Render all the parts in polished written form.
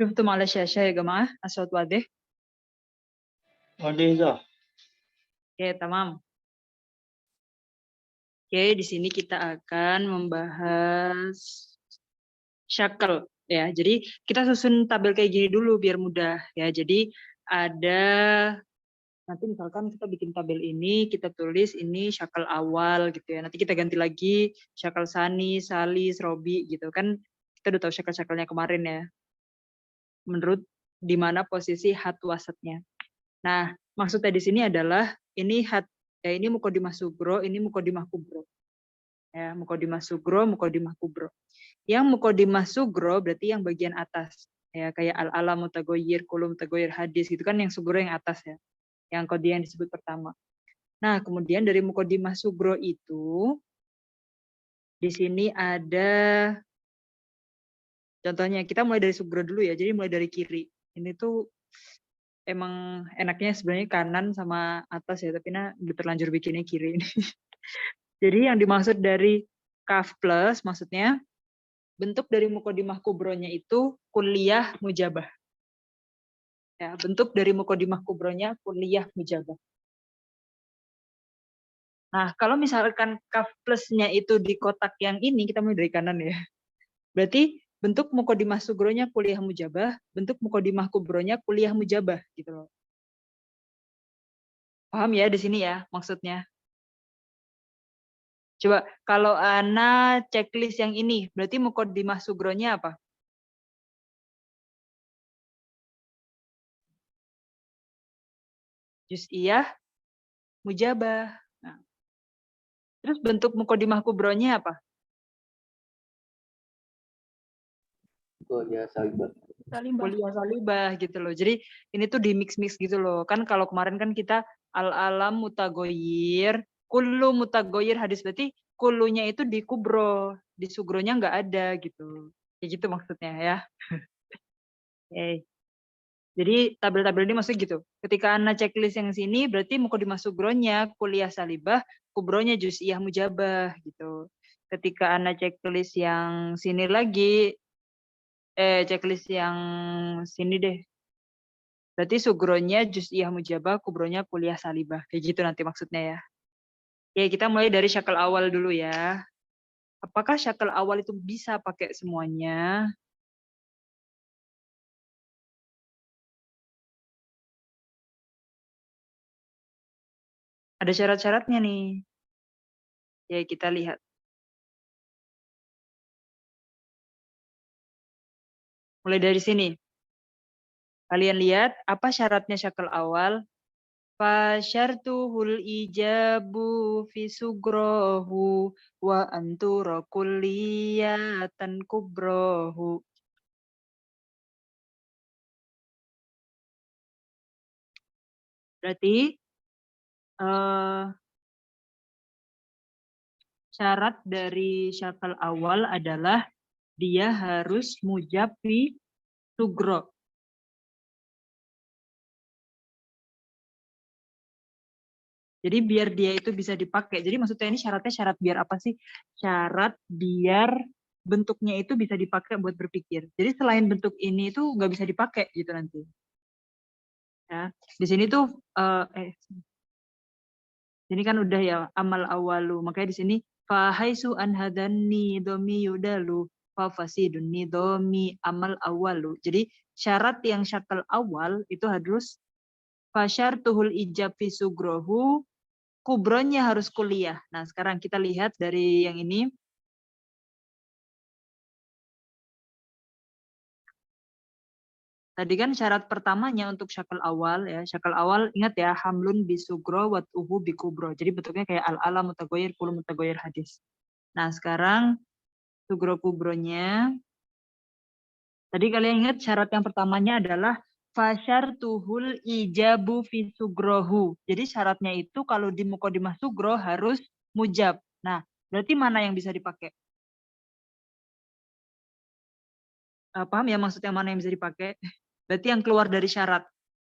شفتم على الشاشة يا جماعة الصوت واضح؟ Wadizah. Oke, tamam. Oke, di sini kita akan membahas shackle ya. Jadi kita susun tabel kayak gini dulu biar mudah ya. Jadi ada nanti misalkan kita bikin tabel ini, kita tulis ini shackle awal gitu ya. Nanti kita ganti lagi shackle Sani, Salis, Robi gitu kan. Kita udah tahu shackle-shackle-nya kemarin ya. Menurut di mana posisi hat wasatnya. Nah, maksudnya di sini adalah ini hat ya ini mukodimah sugro, ini mukodimah kubro. Ya, mukodimah sugro, mukodimah kubro. Yang mukodimah sugro berarti yang bagian atas. Ya, kayak al-alam mutagoyir, kulum mutagoyir hadis gitu kan yang sugro yang atas ya. Yang kode yang disebut pertama. Nah, kemudian dari mukodimah sugro itu di sini ada contohnya kita mulai dari sugro dulu ya. Jadi mulai dari kiri. Ini tuh emang enaknya sebenarnya kanan sama atas ya, tapi udah terlanjur bikinnya kiri ini. Jadi yang dimaksud dari kaf plus maksudnya bentuk dari mukodimah kubronya itu kuliah mujabah. Ya, bentuk dari mukodimah kubronya kuliah mujabah. Nah, kalau misalkan kaf plusnya itu di kotak yang ini, kita mulai dari kanan ya. Berarti bentuk mukodimah sugronya kuliah mujabah, bentuk mukodimah kubronya kuliah mujabah gitu loh. Paham ya di sini ya maksudnya? Coba kalau Ana checklist yang ini, berarti mukodimah sugronya apa? Juz'iyah mujabah. Nah, terus bentuk mukodimah kubronya apa? Kuliah salibah. Kuliah salibah gitu loh. Jadi ini tuh di mix-mix gitu loh. Kan kalau kemarin kan kita al-alam mutagoyir, kullu mutagoyir hadis berarti kulunya itu di kubro, di sugronya nggak ada gitu. Kayak gitu maksudnya ya. Oke. Jadi tabel-tabel ini maksudnya gitu. Ketika Anda checklist yang sini berarti mukodimah sugronya kuliah salibah, kubronya juz'iyah mujabah gitu. Ketika Anda checklist yang sini lagi checklist yang sini deh. Berarti sugronya juz'iyah mujabah, kubronya kuliah salibah. Kayak gitu nanti maksudnya ya. Oke, kita mulai dari syakal awal dulu ya. Apakah syakal awal itu bisa pakai semuanya? Ada syarat-syaratnya nih. Ya, kita lihat. Mulai dari sini. Kalian lihat apa syaratnya syakal awal? Fasyartuhul ijabu fi sugrohu wa antura kulliyatan kubrohu. Berarti syarat dari syakal awal adalah dia harus mujab fi sugro. Jadi biar dia itu bisa dipakai. Jadi maksudnya ini syaratnya syarat biar apa sih? Syarat biar bentuknya itu bisa dipakai buat berpikir. Jadi selain bentuk ini itu nggak bisa dipakai gitu nanti. Ya, di sini tuh ini kan udah ya amal awalu. Makanya di sini fahaisu an hadanni domi yudalu fafasidun nidomi amal awalu. Jadi syarat yang syakal awal itu harus fasyartuhul ijab fi sugrohu, kubronya harus kuliah. Nah, sekarang kita lihat dari yang ini. Tadi kan syarat pertamanya untuk syakal awal ya. Syakal awal ingat ya hamlun bisugro wat uhu bikubro. Jadi bentuknya kayak al-alam mutagoyir kulum mutagoyir hadis. Nah, sekarang sugro kubronya. Tadi kalian ingat syarat yang pertamanya adalah fasyartuhul ijabu fi sugrohu. Jadi syaratnya itu kalau di mukodimah sugro harus mujab. Nah, berarti mana yang bisa dipakai? Paham ya maksudnya mana yang bisa dipakai? Berarti yang keluar dari syarat.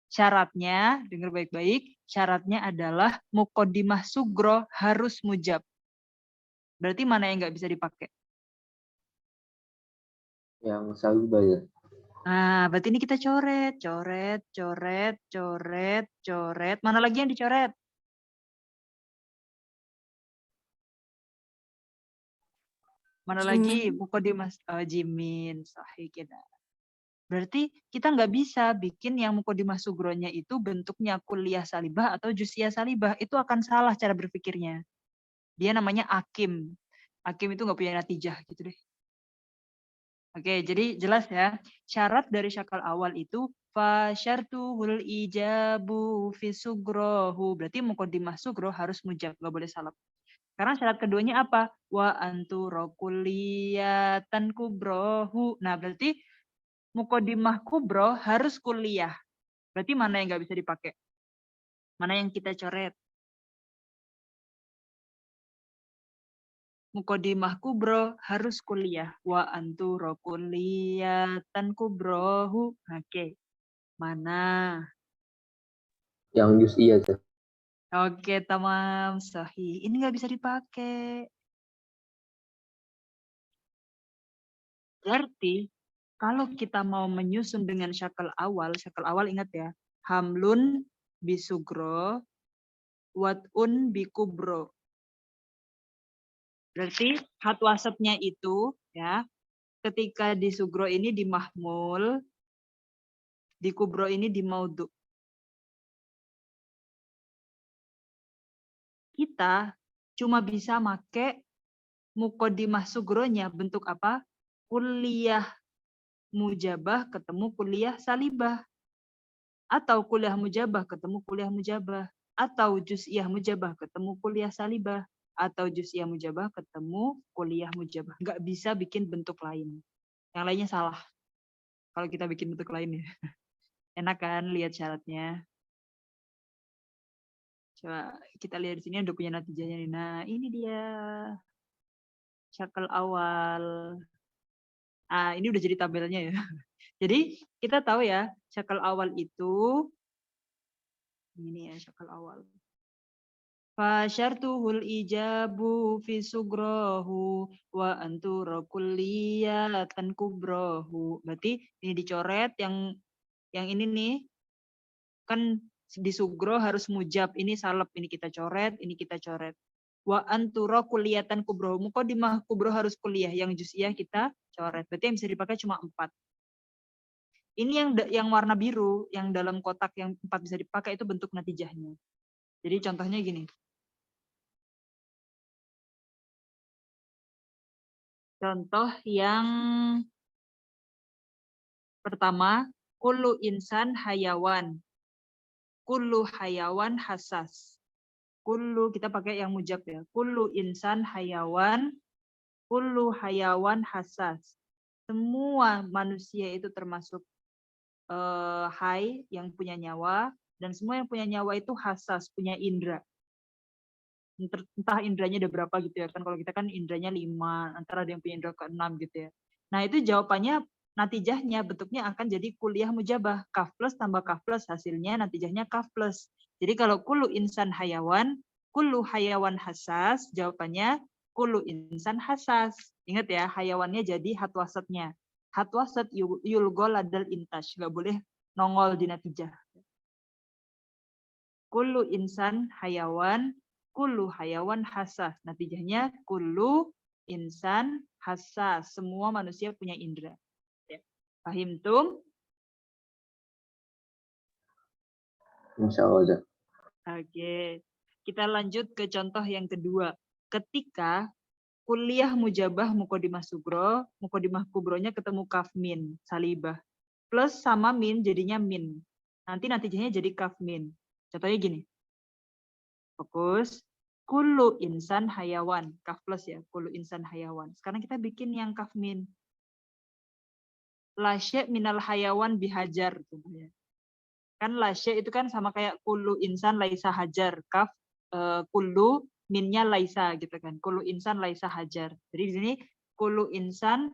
Syaratnya, dengar baik-baik, syaratnya adalah mukodimah sugro harus mujab. Berarti mana yang nggak bisa dipakai? Yang salibah ya. Nah, berarti ini kita coret, coret, coret, coret, coret. Mana lagi yang dicoret? Mana lagi? Jimin. Mukodimas, Jimin, sahih kita. Berarti kita nggak bisa bikin yang Mukodimah Sugronya itu bentuknya kuliah salibah atau juziah salibah. Itu akan salah cara berpikirnya. Dia namanya akim. Akim itu nggak punya natijah gitu deh. Oke, jadi jelas ya. Syarat dari syakal awal itu fasyartuhul ijabu fi sugrohu. Berarti Mukodimah Sugro harus mujab, nggak boleh salap. Karena syarat keduanya apa? Wa anturo kulliyatan kubrohu. Nah, berarti Mukodimah kubro harus kuliah. Berarti mana yang nggak bisa dipakai? Mana yang kita coret? Mukodimah kubro harus kuliah. Wa anturo kulliyatan kubrohu. Oke. Mana? Yang juz'iyah. Oke, tamam. Sahih. Ini nggak bisa dipakai. Berarti kalau kita mau menyusun dengan syakal awal ingat ya. Hamlun bisugro, wat'un bikubro. Berarti hat wasatnya itu ya, ketika di sugro ini di mahmul, di kubro ini di maudhu. Kita cuma bisa make mukodimah sugronya bentuk apa? Kuliah mujabah ketemu kuliah salibah. Atau kuliah mujabah ketemu kuliah mujabah. Atau juz'iyah mujabah ketemu kuliah salibah. Atau juz'iyah mujabah ketemu kuliah mujabah. Nggak bisa bikin bentuk lain. Yang lainnya salah. Kalau kita bikin bentuk lain ya. Enak kan lihat syaratnya. Coba kita lihat di sini udah punya natijahnya nih. Nah, ini dia. Syakal awal. Ini udah jadi tabelnya ya. Jadi kita tahu ya, syakal awal itu ini ya syakal awal. Fasyartuhul ijabu fi sugrohu wa anturo kulliyatan kubrohu. Berarti ini dicoret yang ini nih kan di sugro harus mujab. Ini salep, ini kita coret, ini kita coret. Wa anturo kulliyatan kubrohu. Mukodimah kubro harus kuliah. Yang juz'iyah kita coret. Berarti yang bisa dipakai cuma 4. Ini yang warna biru, yang dalam kotak yang 4 bisa dipakai itu bentuk natijahnya. Jadi contohnya gini. Contoh yang pertama, kullu insan hayawan. Kullu hayawan hassas. Kullu, kita pakai yang mujab ya. Kullu insan hayawan. Kullu hayawan hassas. Semua manusia itu termasuk hai yang punya nyawa. Dan semua yang punya nyawa itu hassas, punya indera. Entah indranya ada berapa gitu ya kan, kalau kita kan indranya 5, antara ada yang punya indra ke-6 gitu ya. Nah itu jawabannya, natijahnya bentuknya akan jadi kuliah mujabah, kaf plus tambah kaf plus, hasilnya natijahnya kaf plus. Jadi kalau kullu insan hayawan, kullu hayawan hassas, jawabannya kullu insan hassas. Ingat ya, hayawannya jadi hat wasatnya. Hat wasat yulgol ladal intash, nggak boleh nongol di natijah. Kullu insan hayawan, kullu hayawan hassas. Natijahnya kullu insan hassas. Semua manusia punya indera. Ya. Pahim tum? Insya Allah. Oke. Kita lanjut ke contoh yang kedua. Ketika kuliah mujabah mukodimah sugro, mukodimah kubronya ketemu kaf min, salibah. Plus sama min jadinya min. Nanti natijahnya jadi kaf min. Contohnya gini. Fokus. Kullu insan hayawan. Kaf plus ya. Kullu insan hayawan. Sekarang kita bikin yang kaf min. Lasya minal hayawan bihajar. Contohnya. Kan lasya itu kan sama kayak kullu insan laisa hajar. Kaf kullu minnya laisa gitu kan. Kullu insan laisa hajar. Jadi di sini kullu insan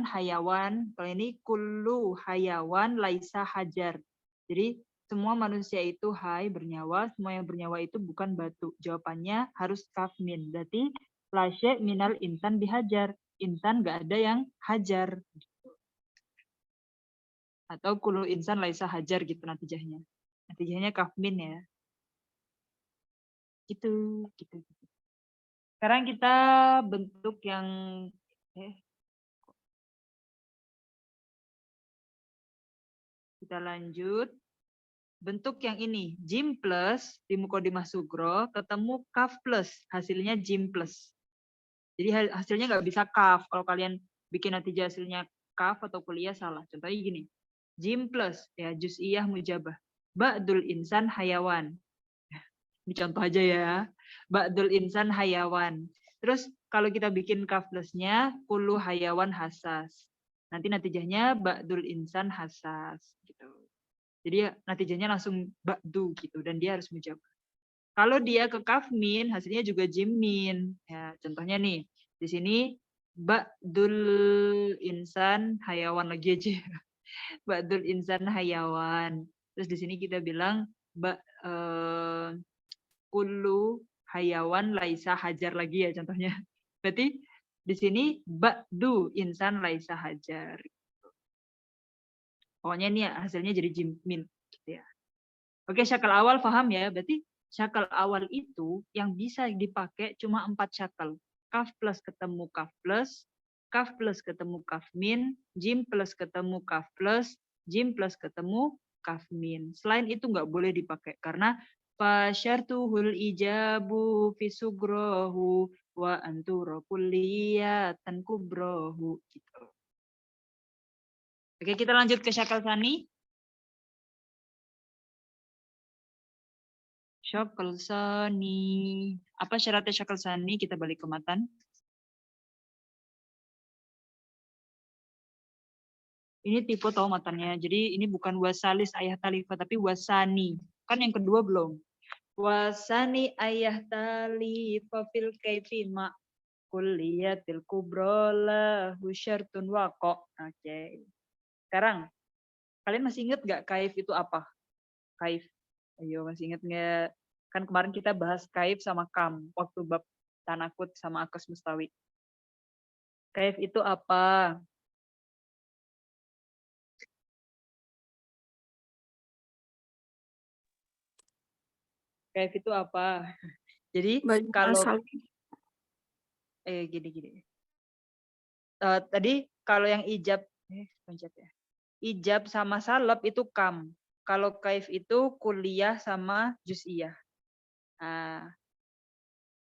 hayawan. Kalau ini kullu hayawan laisa hajar. Jadi semua manusia itu hai bernyawa, semua yang bernyawa itu bukan batu. Jawabannya harus kaf min. Berarti lasya minal insan bihajar. insan nggak ada yang hajar. Atau kullu insan laisa hajar gitu natijahnya. Natijahnya kafmin ya. Gitu. Sekarang kita bentuk yang kita lanjut. Bentuk yang ini, jim plus di mukodimah sugro ketemu kaf plus, hasilnya jim plus. Jadi hasilnya nggak bisa kaf. Kalau kalian bikin natijah hasilnya kaf atau kuliah salah. Contohnya gini, jim plus ya juz'iyah mujabah. Ba'dul insan hayawan. Ini contoh aja ya. Ba'dul insan hayawan. Terus kalau kita bikin kaf plusnya, kullu hayawan hasas. Nanti natijahnya ba'dul insan hasas. Gitu. Jadi natijahnya langsung ba'du gitu. Dan dia harus mujabah. Kalau dia ke kafmin, hasilnya juga jimmin. Ya, contohnya nih, di sini ba'dul insan hayawan lagi aja. Ba'dul insan hayawan. Terus di sini kita bilang kullu hayawan laisa hajar lagi ya contohnya. Berarti di sini ba'du insan laisa hajar. Pokoknya ini hasilnya jadi jimmin gitu ya. Oke, syakal awal paham ya? Berarti syakal awal itu yang bisa dipakai cuma 4 syakal. Kaf plus ketemu kaf ketemu kaf min, jim plus ketemu kaf plus, jim plus ketemu kaf min. Selain itu nggak boleh dipakai karena fasyartuhul ijabu fisugrohu wa anturo kulliyatan kubrohu gitu. Oke, kita lanjut ke syakal sani. Syakal sani. Apa syaratnya syakal sani? Kita balik ke matan. Ini tipe tahu matannya. Jadi ini bukan wasalis ayah talifah, tapi wasani. Kan yang kedua belum. Wasani ayah talifah fil kaifi ma kulliyatil kubrola husyartun wako. Oke. Sekarang, kalian masih ingat nggak kaif itu apa? Kaif. Ayo, masih ingat nggak? Kan kemarin kita bahas kaif sama kam. Waktu bab tanakut sama akos mustawi. Kaif itu apa? Kaif itu apa? Jadi kalau gini. Tadi kalau yang ijab pencet ya. Ijab sama salab itu kam. Kalau kaif itu kuliah sama juz'iyah. Nah,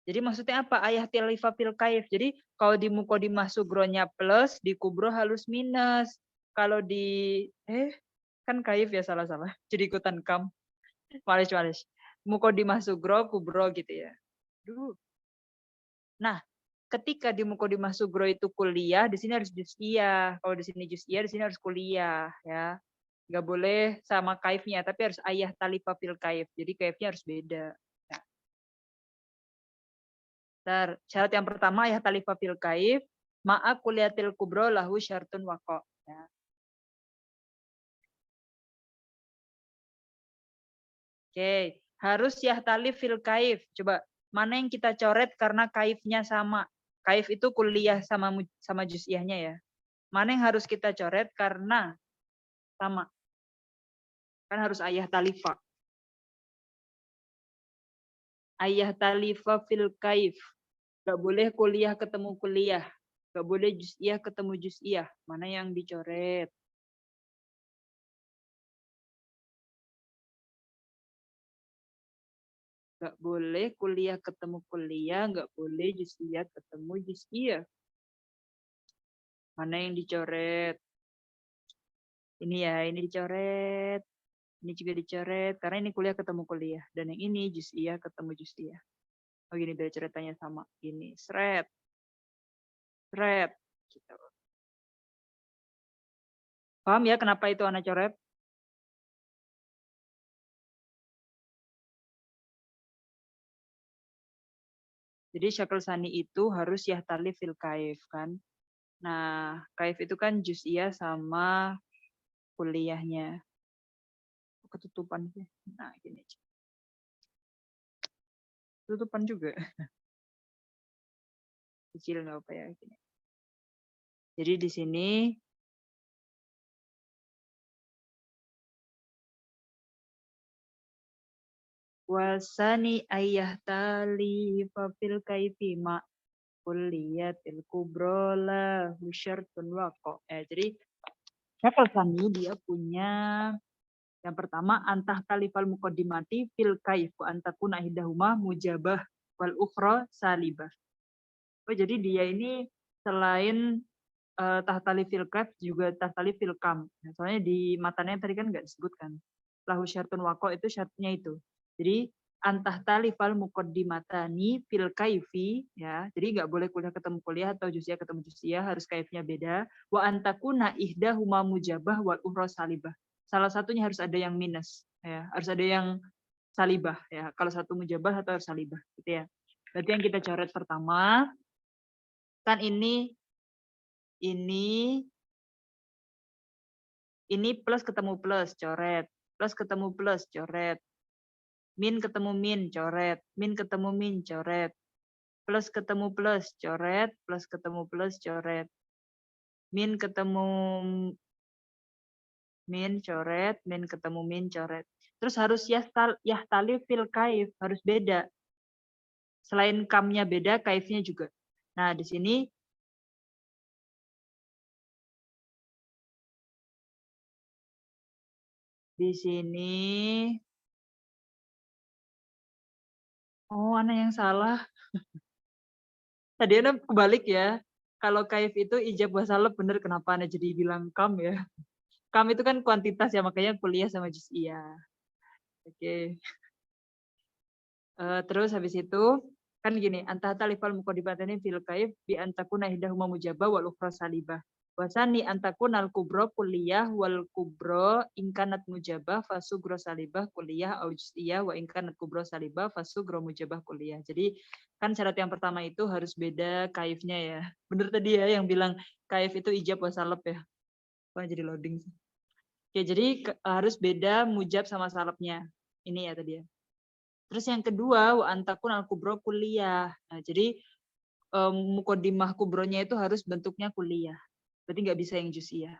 jadi maksudnya apa? Ayah tilifa fil kaif. Jadi kalau di mukodimah sugronya plus, di kubro halus minus. Kalau di kan kaif ya salah-salah. Jadi ikutan kam. Malis. Mukodimah sugro, kubro gitu ya. Nah, ketika di mukodimah sugro itu kuliah, di sini harus juz'iyah. Kalau di sini juz'iyah, di sini harus kuliah ya. Nggak boleh sama kaifnya, tapi harus ayah talifa fil kaif. Jadi kaifnya harus beda. Nah, syarat yang pertama ayah talifa fil kaif, ma'a kuliatil kubro lahu syartun wako. Ya. Oke, harus yah talif fil kaif. Coba, mana yang kita coret karena kaifnya sama? Kaif itu kuliah sama juz'iyahnya ya. Mana yang harus kita coret karena sama? Kan harus ayah talifa. Ayah talifa fil kaif. Gak boleh kuliah ketemu kuliah. Gak boleh juz'iyah ketemu juz'iyah. Mana yang dicoret? Gak boleh kuliah ketemu kuliah. Gak boleh juz'iyah ketemu juz'iyah. Mana yang dicoret? Ini ya, ini dicoret. Ini juga dicoret. Karena ini kuliah ketemu kuliah. Dan yang ini juz'iyah ketemu juz'iyah. Oh gini, biar ceritanya sama. Ini, seret. Seret. Gitu. Paham ya kenapa itu anak coret? Jadi syakal sani itu harus yahtalif fil kaif kan. Nah, kaif itu kan juz'iyah sama kuliahnya. Ketutupan sih. Nah, gini. Tutupan juga. Kecil nggak apa ya. Gini. Jadi di sini wasani ayah tali fafil kaifi ma kulliyatil kubrola husyartun wako. Jadi syakal sani dia punya yang pertama antah talifal muqaddimati fil kaif wa antakuna ihdahuma mujabah wal ukhra salibah. Jadi dia ini selain tahtali fil kaif juga tahtali fil kam. Soalnya di matanya tadi kan nggak disebutkan. Lahu syartun wako itu syaratnya itu. Jadi antah talifal muqaddimatani fil kaifi ya. Jadi nggak boleh kuliah ketemu kuliah atau juziah ketemu juziah, harus kaifnya beda. Wa antakuna ihdahuma mujabah wal ukhra salibah. Salah satunya harus ada yang minus ya, harus ada yang salibah ya. Kalau satu mujabah atau harus salibah gitu ya. Berarti yang kita coret pertama kan ini plus ketemu plus, coret. Plus ketemu plus, coret. Min ketemu min, coret. Min ketemu min, coret. Plus ketemu plus, coret. Plus ketemu plus, coret. Min ketemu min, coret. Min ketemu min, coret. Terus harus yahtali fil kaif, harus beda. Selain kamnya beda, kaifnya juga. Nah, di sini oh, anak yang salah. Tadi anak kebalik ya. Kalau kaif itu ijab wasalab bener, kenapa anak jadi bilang kam ya? Kam itu kan kuantitas ya, makanya kuliah sama juz'iyah. Oke. Terus habis itu kan gini, antah talifal muqaddimatani fil kaif bi antakuna ihdahuma mujabah wal ukhra salibah. Wasani antakun al kubro kuliah wal kubro ingkanat mujabah fasugro salibah kuliah au juz'iyah wa ingkanat kubro salibah fasugro mujabah kuliah. Jadi kan syarat yang pertama itu harus beda kaifnya ya. Bener tadi ya yang bilang kaif itu ijab wasalab ya. Wah, jadi loading sih. Oke, jadi harus beda mujab sama salabnya. Ini ya tadi ya. Terus yang kedua, wa antakun al kubro kuliah. Nah, jadi mukodimah kubronya itu harus bentuknya kuliah. Berarti nggak bisa yang juz'iyah.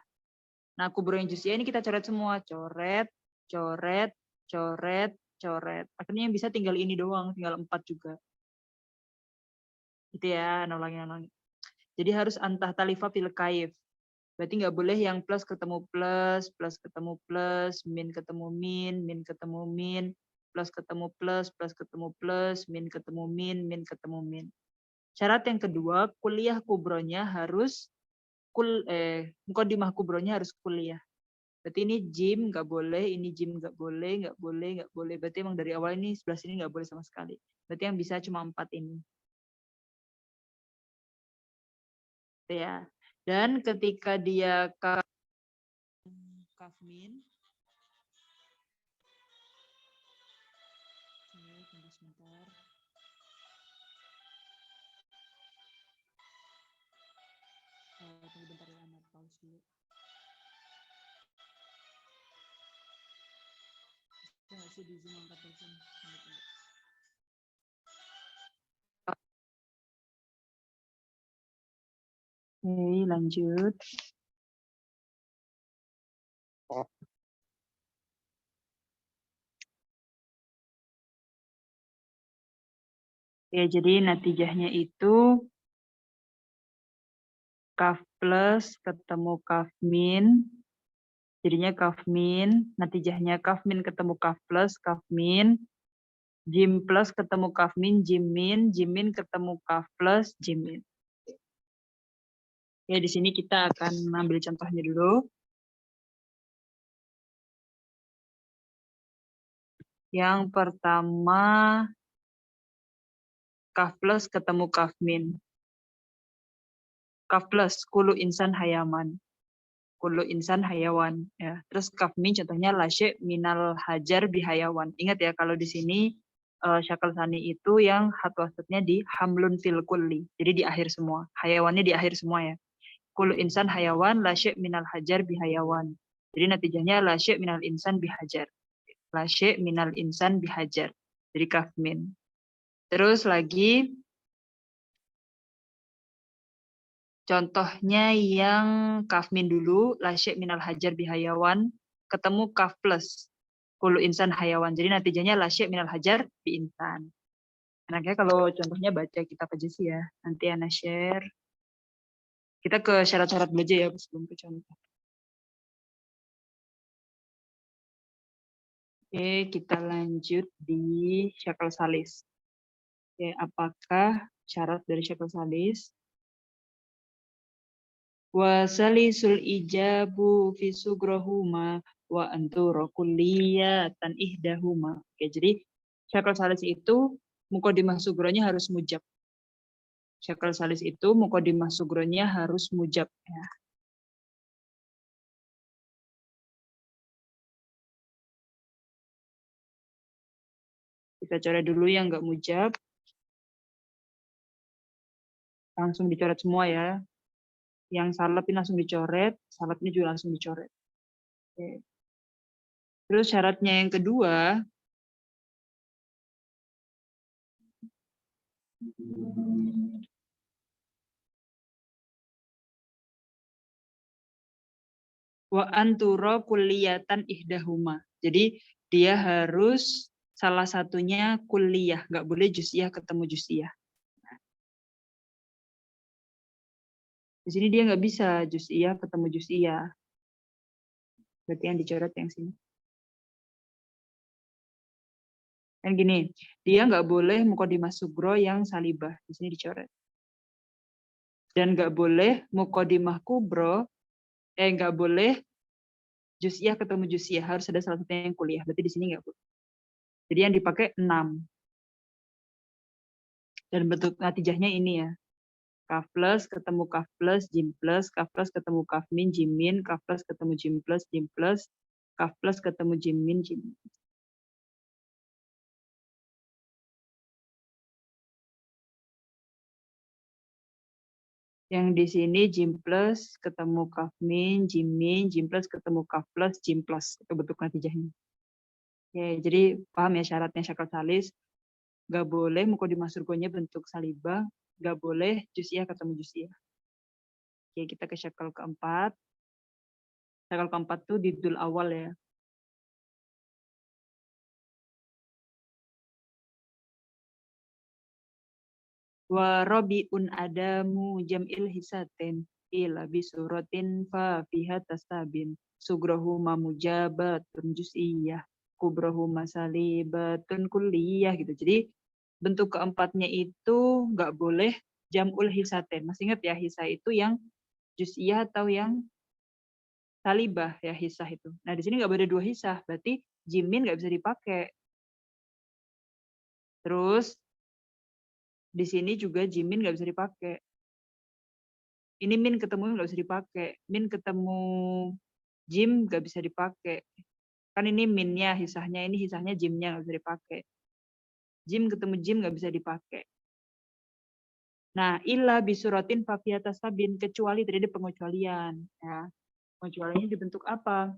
Nah, kubro yang juz'iyah ini kita coret semua. Coret, coret, coret, coret. Akhirnya yang bisa tinggal ini doang, tinggal 4 juga. Gitu ya, ulangi. Jadi harus antah talifa fil kaif. Berarti nggak boleh yang plus ketemu plus, plus ketemu plus, min ketemu min ketemu min, plus ketemu plus ketemu plus, min ketemu min ketemu min. Syarat yang kedua, kuliah kubronya harus muqaddimah kubronya harus kuliah. Berarti ini jim nggak boleh, ini jim nggak boleh, nggak boleh, nggak boleh. Berarti emang dari awal ini sebelah sini nggak boleh sama sekali. Berarti yang bisa cuma 4 ini. Ya. Dan ketika dia kafmin, tunggu sebentar. Tunggu bentar ya, anak pause dulu. Saya masih di Zoom angkat telepon. Oke, lanjut. Ya, jadi natijahnya itu kaf plus ketemu kaf min, jadinya kaf min, natijahnya kaf min ketemu kaf plus, kaf min, jim plus ketemu kaf min, jim min ketemu kaf plus, jim min. Ya, di sini kita akan ambil contohnya dulu. Yang pertama, kaf plus ketemu kaf min. Kaf plus, kulu insan hayaman. Kulu insan hayawan. Ya. Terus kaf min contohnya lasye minal hajar bihayawan. Ingat ya, kalau di sini syakal sani itu yang hat wasatnya di hamlun fil kulli. Jadi di akhir semua. Hayawannya di akhir semua ya. Kulu insan hayawan lasye minal hajar bihayawan. Jadi natijahnya lasye minal insan bihajar. Lasye minal insan bihajar. Jadi kaf min. Terus lagi Contohnya yang kaf min dulu, la syai' minal hajar bihayawan, ketemu kaf plus kullu insan hayawan. Jadi natijanya la syai' minal hajar bi insan. Enaknya kalau contohnya baca kitab aja sih ya. Nanti Ana share. Kita ke syarat-syarat dulu aja ya sebelum ke contoh. Oke, kita lanjut di syakal salis. Oke, apakah syarat dari syakal salis? Wa salisul ijabu fi sugrohuma wa anturo kulliyatan ihdahuma. Oke, jadi syakal salis itu mukodimah sugronya harus mujab. Syakal salis itu mukodimah sugronya harus mujab. Ya. Kita coret dulu yang nggak mujab. Langsung dicoret semua ya. Yang salep ini langsung dicoret, salep ini juga langsung dicoret. Oke. Terus syaratnya yang kedua, wa anturo kulliyatan ihdahuma. Jadi dia harus salah satunya kuliah, nggak boleh juz'iyah ketemu juz'iyah. Di sini dia nggak bisa juz'iyah ketemu juz'iyah. Berarti yang dicoret yang sini. Kan gini, dia nggak boleh mukodimah sugro yang salibah. Di sini dicoret. Dan nggak boleh mukodimah kubro, nggak boleh juz'iyah ketemu juz'iyah. Harus ada salah satunya yang kuliah. Berarti di sini nggak boleh. Jadi yang dipakai 6. Dan bentuk natijahnya ini ya. Kaf plus ketemu kaf plus, jim plus, kaf plus ketemu kaf min, jim min, kaf plus ketemu jim plus, kaf plus ketemu jim min, jim min. Yang di sini jim plus ketemu kaf min, jim plus ketemu kaf plus, jim plus. Itu bentuk natijahnya. Oke, jadi paham ya syaratnya syakal salis. Nggak boleh mukodimah surgonya bentuk salibah, nggak boleh juz'iyah ketemu juz'iyah. Oke, kita ke syakal keempat. Syakal keempat tuh di dul awal ya. Wa rabiun adamu jam'il hisatin ila bisuratin fa fiha tastabin sugrohuma mujabatun juz'iyah kubrohuma salibatun kulliyah gitu. Jadi bentuk keempatnya itu nggak boleh jam'ul hisatin. Masih ingat ya, hisa itu yang juz'iyah atau yang salibah ya, hisah itu. Nah di sini nggak boleh 2 hisah, berarti jimin nggak bisa dipakai. Terus di sini juga jimin nggak bisa dipakai. Ini min ketemu nggak bisa dipakai. Min ketemu jim nggak bisa dipakai. Kan ini minnya, hisahnya, ini hisahnya jimnya nggak bisa dipakai. Jim ketemu jim nggak bisa dipakai. Nah, illa bisuratin fafiatas sabin, kecuali terjadi pengecualian. Ya. Pengecualiannya dibentuk apa?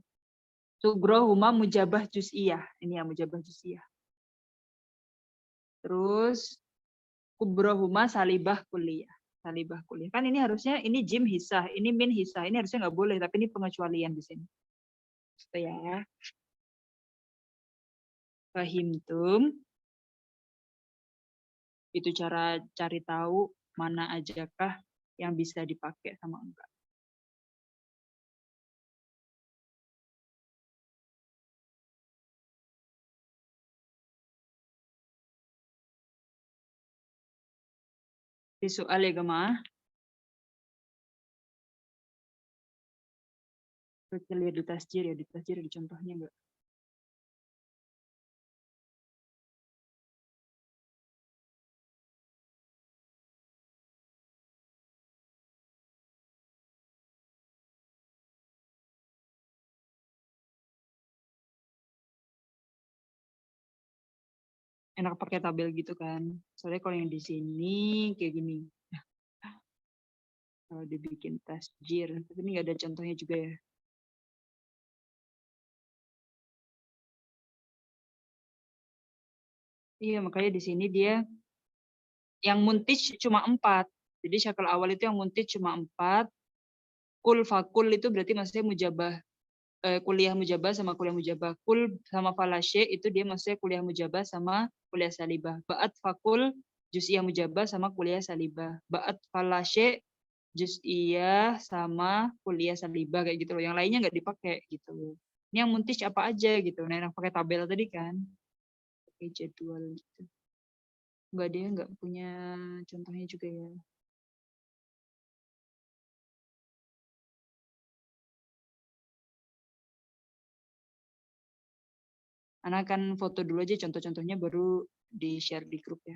Sugro huma mujabah juz'iyah. Ini ya mujabah juz'iyah. Terus kubro huma salibah kuliah. Salibah kuliah. Kan ini harusnya ini jim hisah, ini min hisah. Ini harusnya nggak boleh, tapi ini pengecualian di sini. Gitu ya. Fahimtum. Itu cara cari tahu mana ajakah yang bisa dipakai sama enggak. Di soal ya Gemah. Kita lihat di tasjir ya, di tasjir ada contohnya enggak? Enak pakai tabel gitu kan. Soalnya kalau yang di sini kayak gini. Kalau dibikin tasjir, tapi ini nggak ada contohnya juga ya. Iya, makanya di sini dia yang muntij cuma 4. Jadi syakel awal itu yang muntit cuma 4. Kul fakul itu berarti maksudnya mujabah, kuliah mujabah sama kuliah mujabah. Kul sama falasye itu dia maksudnya kuliah mujabah sama kuliah salibah. Ba'at fakul juz'iyah mujabah sama kuliah salibah. Ba'at falasye juz'iyah sama kuliah salibah kayak gitu loh. Yang lainnya nggak dipakai gitu loh. Ini yang muntis apa aja gitu. Nah, yang pakai tabel tadi kan. Pakai jadwal gitu. Enggak, dia nggak punya contohnya juga ya. Anak akan foto dulu aja contoh-contohnya baru di-share di grup ya.